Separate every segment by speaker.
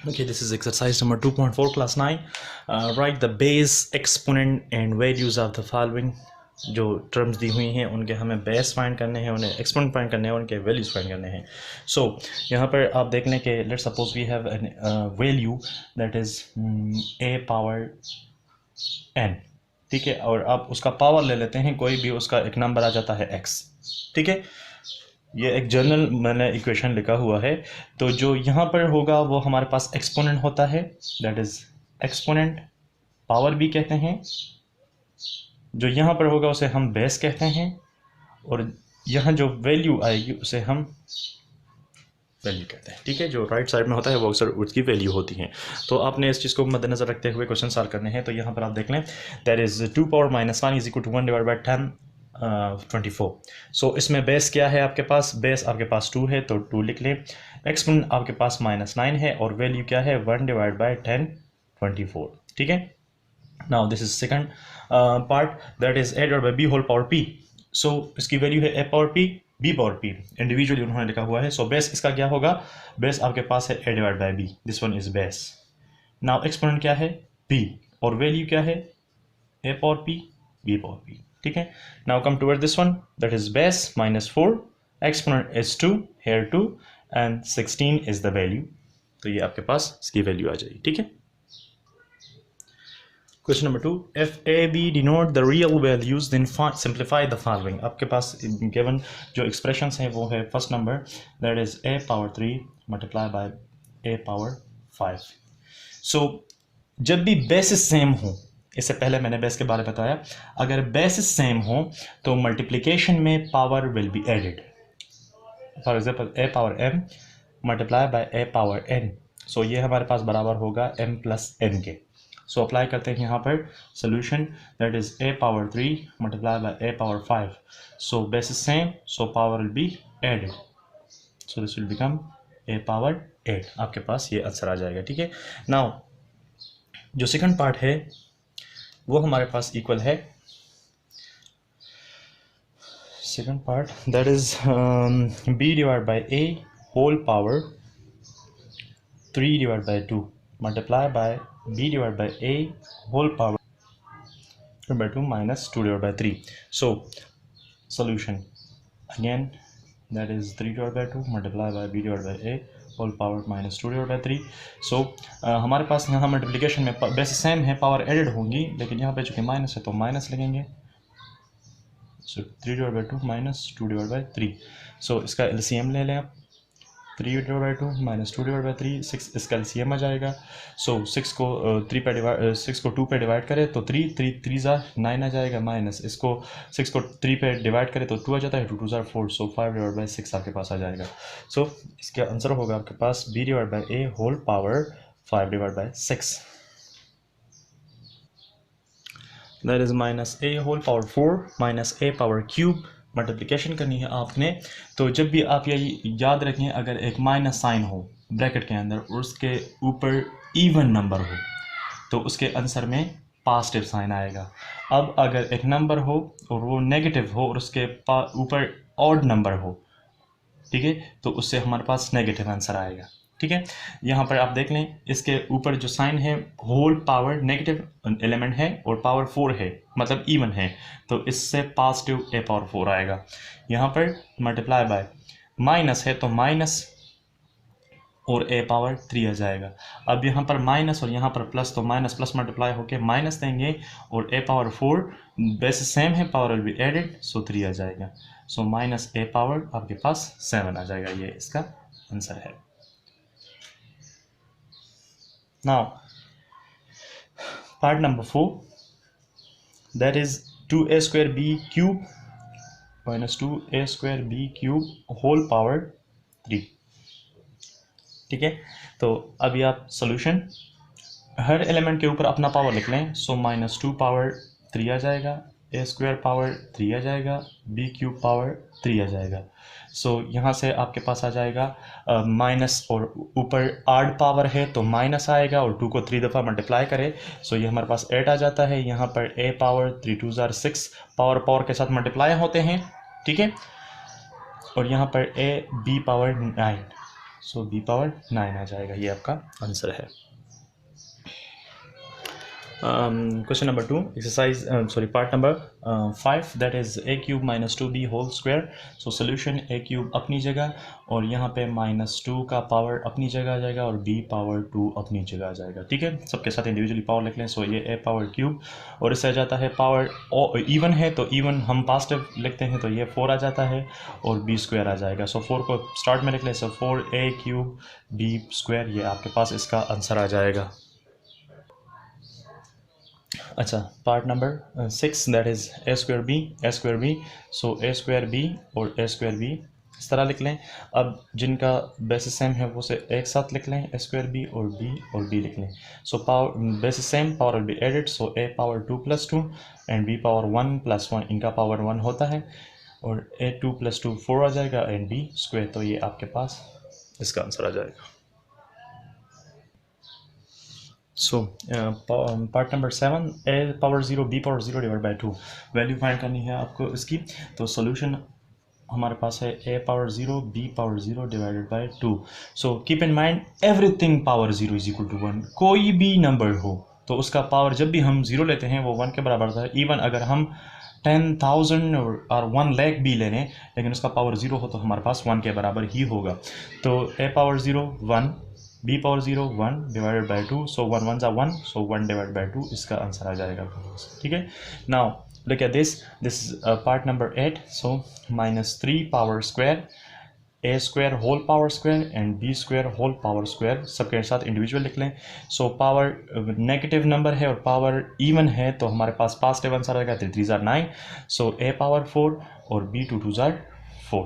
Speaker 1: Okay, this is exercise number 2.4 class 9. Write the base, exponent and values of the following. जो terms दी हुई हैं उनके हमें base find करने हैं, उन्हें एक्सपोनेंट फाइंड करने हैं, उनके वैल्यूज़ फाइंड करने हैं. सो यहाँ पर आप देख लें कि let's suppose we have an value that is a power n. ठीक है, और आप उसका पावर ले लेते हैं, कोई भी उसका एक नंबर आ जाता है x. ठीक है, ये एक जनरल मैंने इक्वेशन लिखा हुआ है. तो जो यहाँ पर होगा वो हमारे पास एक्सपोनेंट होता है, दैट इज एक्सपोनेंट, पावर भी कहते हैं. जो यहाँ पर होगा उसे हम बेस कहते हैं, और यहाँ जो वैल्यू आएगी उसे हम वैल्यू कहते हैं. ठीक है, जो राइट साइड में होता है वो अक्सर उसकी वैल्यू होती है. तो आपने इस चीज़ को मद्देनजर रखते हुए क्वेश्चन सॉल्व करने हैं. तो यहाँ पर आप देख लें, that is 2 power minus 1 is equal to 1 divide by 10 24. So इसमें बेस क्या है आपके पास? बेस आपके पास 2 है तो 2 लिख लें. एक्सपोनेंट आपके पास -9 है और वैल्यू क्या है? 1 डिवाइड बाई 10 24. ठीक है, now this is second part, that is a divide by b whole power p. So इसकी वैल्यू है a power p b power p, individually उन्होंने लिखा हुआ है. सो बेस इसका क्या होगा? बेस आपके पास है a divide by b, this one is base. Now exponent क्या है? p, और वैल्यू क्या है? a power p b power p. ठीक है, now come toward this one, that is base -4, exponent is 2, here 2 and 16 is the value. तो ये आपके पास इसकी वैल्यू आ जाएगी. ठीक है, question number 2, if a b denote the real values then simplify the following. आपके पास गिवन जो एक्सप्रेशंस हैं वो है first number, that is a power 3 multiply by a power 5. सो जब भी बेसिस सेम हो, इससे पहले मैंने बेस के बारे में बताया, अगर बेसिस सेम हो तो मल्टीप्लिकेशन में power will be added. For example a power m multiply by a power n. So ये हमारे पास बराबर होगा m प्लस n के. सो अप्लाई करते हैं यहाँ पर solution, that is a power 3 multiply by a power 5. So basis same, so power will be added, so this will become a power 8. आपके पास ये आंसर आ जाएगा. ठीक है, नाउ जो सेकंड पार्ट है वो हमारे पास इक्वल है. Second part that is b divide by a whole power 3 divide by 2 multiply by b divide by a whole power by 2 minus 2 divided by 3. So solution again, that is 3 divided by 2 multiplied by b divided by a whole power minus 2 divide by 3. So हमारे पास यहाँ multiplication में basis same है, power added होंगी, लेकिन यहाँ पे चूँकि माइनस है तो माइनस लगेंगे. सो 3 divide by 2 minus 2 divide by 3. सो इसका एलसीएम ले लें आप, 3 divide by 2 minus 2 divide by 3, 6 इसका एलसीएम आ जाएगा. सो 6 को 6 को 2 पे डिवाइड करें तो 3 ज़ा 9 आ जाएगा, माइनस इसको 6 को 3 पे डिवाइड करें तो 2 आ जाता है, 2 ज़ा 4. सो 5 डिवाइड बाई 6 आपके पास आ जाएगा. सो इसका आंसर होगा आपके पास b divide by a whole power 5 divide by 6, that is minus a whole power 4 minus a power cube. Multiplication करनी है आपने, तो जब भी आप ये याद रखें, अगर एक माइनस साइन हो ब्रैकेट के अंदर और उसके ऊपर इवन नंबर हो तो उसके आंसर में पॉजिटिव साइन आएगा. अब अगर एक नंबर हो और वो नेगेटिव हो और उसके ऊपर ऑड नंबर हो, ठीक है, तो उससे हमारे पास नेगेटिव आंसर आएगा. ठीक है, यहाँ पर आप देख लें, इसके ऊपर जो साइन है होल पावर नेगेटिव एलिमेंट है और पावर 4 है, मतलब इवन है, तो इससे पॉजिटिव a पावर 4 आएगा. यहाँ पर मल्टीप्लाई बाय माइनस है तो माइनस और a पावर 3 आ जाएगा. अब यहाँ पर माइनस और यहाँ पर प्लस, तो माइनस प्लस मल्टीप्लाई होके माइनस देंगे और a पावर 4 बेसिस सेम है, पावर विल बी एडेड, सो 3 आ जाएगा. सो माइनस a पावर आपके पास 7 आ जाएगा. ये इसका आंसर है. Now part number 4, that is 2a square b cube minus 2a square b cube whole power 3. ठीक है, तो अभी आप सॉल्यूशन हर एलिमेंट के ऊपर अपना पावर लिख लें. सो माइनस 2 पावर 3 आ जाएगा, a स्क्वायर पावर 3 आ जाएगा, b क्यूब पावर 3 आ जाएगा. सो यहाँ से आपके पास आ जाएगा माइनस, और ऊपर आड पावर है तो माइनस आएगा, और 2 को 3 दफ़ा मल्टीप्लाई करें सो ये हमारे पास 8 आ जाता है. यहाँ पर a पावर 3 2 ज़ार 6 पावर के साथ मल्टीप्लाई होते हैं. ठीक है, और यहाँ पर a b power 9. So b power 9 आ जाएगा, ये आपका आंसर है। Question number 2, exercise sorry part number 5, that is a cube minus 2b whole square. So solution, a cube अपनी जगह और यहाँ पे -2 का पावर अपनी जगह आ जाएगा और b पावर 2 अपनी जगह आ जाएगा। ठीक है, सबके साथ इंडिविजुअली पावर लिख लें। सो ये a पावर क्यूब और इससे आ जाता है पावर इवन है तो इवन हम पॉजिटिव लिखते हैं तो ये 4 आ जाता है और b स्क्वायर आ जाएगा। सो 4 को स्टार्ट में लिख लें। सो 4a क्यूब b स्क्वायर, ये आपके पास इसका आंसर आ जाएगा। अच्छा, part number 6, that is a square b. So a square b और ए स्क्वायर बी इस तरह लिख लें। अब जिनका बेसिस सेम है वो से एक साथ लिख लें, ए स्क्वायर बी और बी लिख लें। So power basis same, power will be added. So a power 2 + 2 and b power 1 + 1, इनका पावर 1 होता है और ए 2 + 2 4 आ जाएगा एंड बी स्क्वायर, तो ये आपके पास इसका आंसर आ जाएगा। So part number 7, A power 0 B power 0 divide by 2, value find करनी है आपको इसकी। तो सोल्यूशन हमारे पास है A power 0 B power 0 divided by 2। So keep in mind everything power 0 is equal to 1। कोई भी नंबर हो तो उसका पावर जब भी हम 0 लेते हैं वो 1 के बराबर होता है। इवन अगर हम 10,000 और 1 लाख भी ले लें लेकिन उसका पावर 0 हो तो हमारे पास 1 के बराबर ही होगा। तो A power 0 1, b power 0 1 divided by 2। So 1 1 = 1, so 1 divide by 2 इसका आंसर आ जाएगा। ठीक है, now look at this is part number 8. So -3 power square, a square whole power square and b square whole power square, सबके साथ individual लिख लें। So power negative number है और पावर इवन है तो हमारे पास पॉजिटिव आंसर आएगा, 3 3 = 9। सो a पावर 4 और b 2 2 = 4।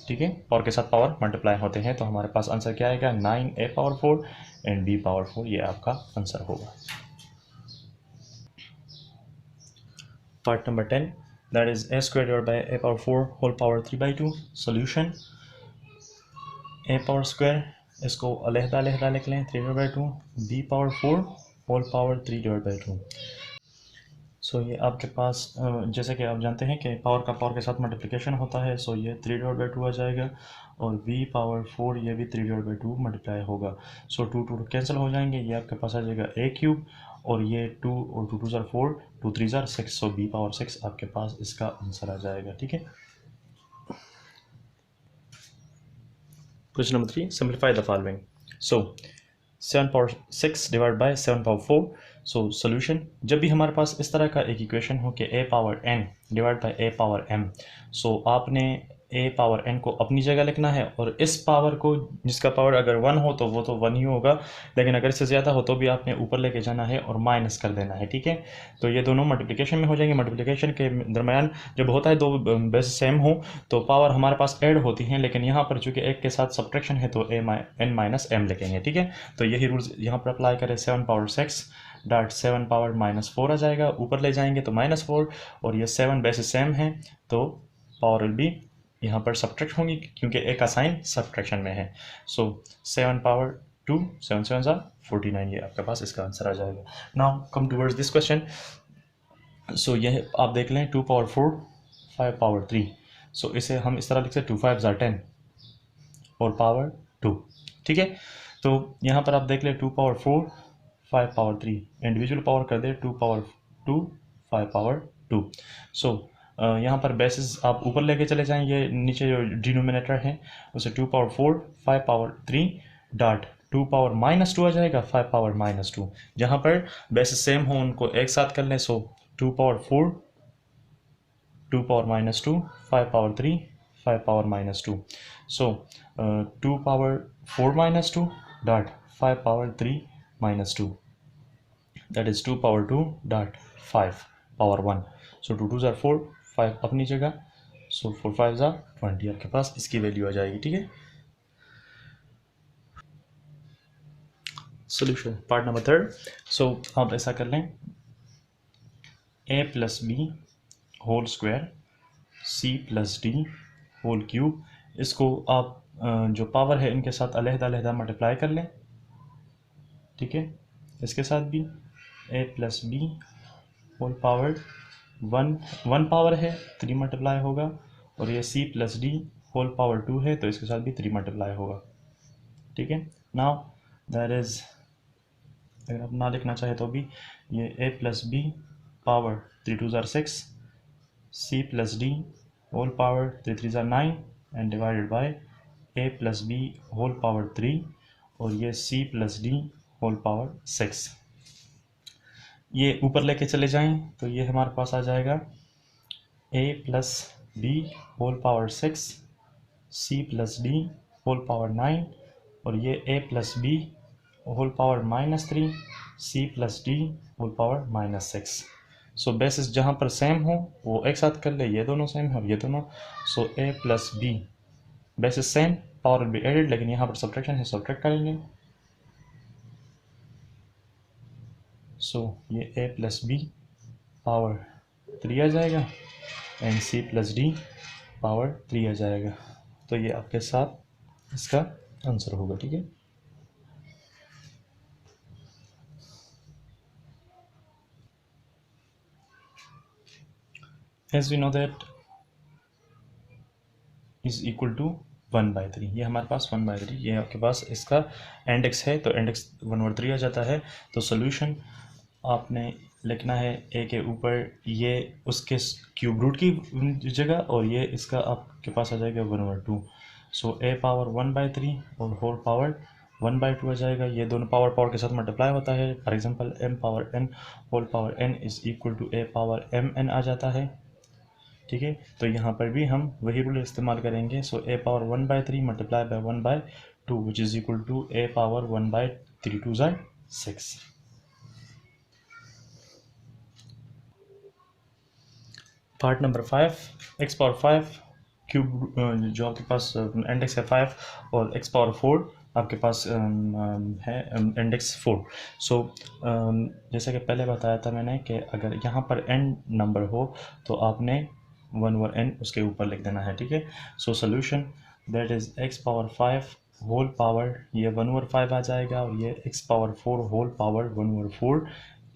Speaker 1: ठीक है, पावर के साथ पावर मल्टीप्लाई होते हैं तो हमारे पास आंसर क्या आएगा, 9 a power 4 and b power 4, ये आपका आंसर होगा। Part number 10, that is a square divided by a power 4 whole power 3/2. Solution, a power square इसको अलहदा लिख लें, 3/2, b पावर 4 whole power 3/2। सो ये आपके पास जैसे कि आप जानते हैं कि पावर के साथ मल्टीप्लिकेशन होता है। सो ये 3/2 आ जाएगा और b पावर 4 ये भी 3/2 मल्टीप्लाई होगा। सो 2 2 कैंसिल हो जाएंगे, ये आपके पास आ जाएगा a क्यूब और ये 2 और 2 2 = 4, 2 3 = 6। सो b पावर 6 आपके पास इसका आंसर आ जाएगा। ठीक है, question number 3, simplify the following. So 7 power 6 divide by 7 power 4। So solution, जब भी हमारे पास इस तरह का एक इक्वेशन हो कि a power n divide by a power m, सो आपने a पावर n को अपनी जगह लिखना है और इस पावर को, जिसका पावर अगर 1 हो तो वो तो 1 ही होगा, लेकिन अगर इससे ज़्यादा हो तो भी आपने ऊपर लेके जाना है और माइनस कर देना है। ठीक है, तो ये दोनों मल्टीप्लिकेशन में हो जाएंगे। मल्टीप्लिकेशन के दरमियान जब होता है दो बेस सेम हो तो पावर हमारे पास ऐड होती हैं, लेकिन यहाँ पर चूँकि एक के साथ सब्ट्रैक्शन है तो n माइनस m लिखेंगे। ठीक है, तो यही रूल्स यहाँ पर अप्लाई करें। 7 पावर 6 डॉट 7 पावर -4 आ जाएगा, ऊपर ले जाएंगे तो -4 और ये 7 बेसिस सेम है तो पावर विल बी यहाँ पर सब्ट्रैक्ट होंगी क्योंकि एक का साइन सब्ट्रैक्शन में है। सो 7 पावर 2 7 7 = 49, ये आपके पास इसका आंसर आ जाएगा। Now come towards this question. So यह आप देख लें, 2 पावर 4 5 पावर 3। सो इसे हम इस तरह लिख सकते 2 5 = 10 और पावर 2। ठीक है, तो यहाँ पर आप देख लें 2 पावर 4 5 पावर 3, इंडिविजुअल पावर कर दे 2 पावर 2 5 पावर 2। सो यहाँ पर बेसिस आप ऊपर लेके चले जाएं, ये नीचे जो डिनोमिनेटर है उसे 2 पावर 4 5 पावर 3 डॉट 2 पावर -2 आ जाएगा 5 पावर -2। जहाँ पर बेसिस सेम हो उनको एक साथ कर लें। सो 2 power 4 2 power -2 5 power 3 5 power -2। So 2 power 4 -2 dot 5 power 3 -2, that is 2 power 2 dot 5 power 1। सो 2 2 = 4, 5 अपनी जगह। सो 4 5 = 20, आपके पास इसकी वैल्यू आ जाएगी। ठीक है, सोल्यूशन पार्ट नंबर 3। सो आप ऐसा कर लें, a + b whole square c + d whole cube, इसको आप जो पावर है इनके साथ अलहदा मल्टीप्लाई कर लें। ठीक है, इसके साथ भी a + b whole power 1 power है 3 मल्टीप्लाई होगा और ये c + d होल पावर 2 है तो इसके साथ भी 3 मल्टीप्लाई होगा। ठीक है। नाउ दैट इज, अगर आप ना लिखना चाहे तो भी, ये a प्लस बी पावर 3 2 ज़ार 6 c plus d whole power 3 3 ज़ार 9 and divided by a plus b whole power 3 और ये c plus d whole power 6। ये ऊपर लेके चले जाएं तो ये हमारे पास आ जाएगा a plus b whole power 6 c plus d whole power 9 और ये a plus b whole power -3 c plus d whole power -6। So basis जहाँ पर सेम हो वो एक साथ कर ले, ये दोनों सेम है और ये दोनों। So a plus b basis same, power will be added, लेकिन यहाँ पर सब्ट्रैक्शन है, सब्ट्रैक्ट करेंगे। सो ये a प्लस बी पावर 3 आ जाएगा and c plus D power 3 आ जाएगा। तो ये आपके साथ इसका आंसर होगा, ठीक है। As we know that is equal to 1/3, ये हमारे पास 1/3, ये आपके पास इसका इंडेक्स है तो इंडेक्स 1/3 आ जाता है। तो सोल्यूशन आपने लिखना है a के ऊपर ये उसके क्यूब रूट की जगह और ये इसका आपके पास आ जाएगा 1/2। सो a पावर 1/3 और होल पावर 1/2 आ जाएगा। ये दोनों पावर पावर के साथ मल्टीप्लाई होता है। For example m power n whole power n is equal to a power mn आ जाता है, ठीक है। तो यहाँ पर भी हम वही रूल इस्तेमाल करेंगे। So a power 1/3 multiply by 1/2 which is equal to a power 1/3 2 ज़ार 6। Part number 5, x power 5 cube, जो आपके पास इंडेक्स है 5 और x पावर 4 आपके पास है इंडेक्स 4। सो जैसे कि पहले बताया था मैंने कि अगर यहाँ पर n नंबर हो तो आपने 1/n उसके ऊपर लिख देना है, ठीक है। So solution that is x power 5 whole power, ये 1/5 आ जाएगा और ये x पावर 4 होल पावर 1/4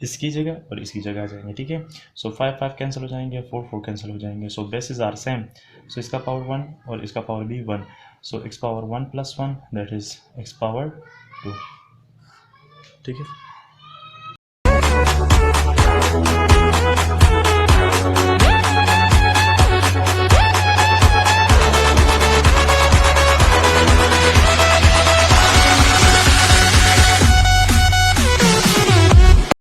Speaker 1: इसकी जगह और इसकी जगह आ जाएंगे, ठीक है। सो 5 5 कैंसिल हो जाएंगे, 4 4 कैंसिल हो जाएंगे। सो बेसिस आर सेम। सो इसका पावर 1 और इसका पावर भी 1। सो x power 1 + 1 that is x power 2, ठीक है।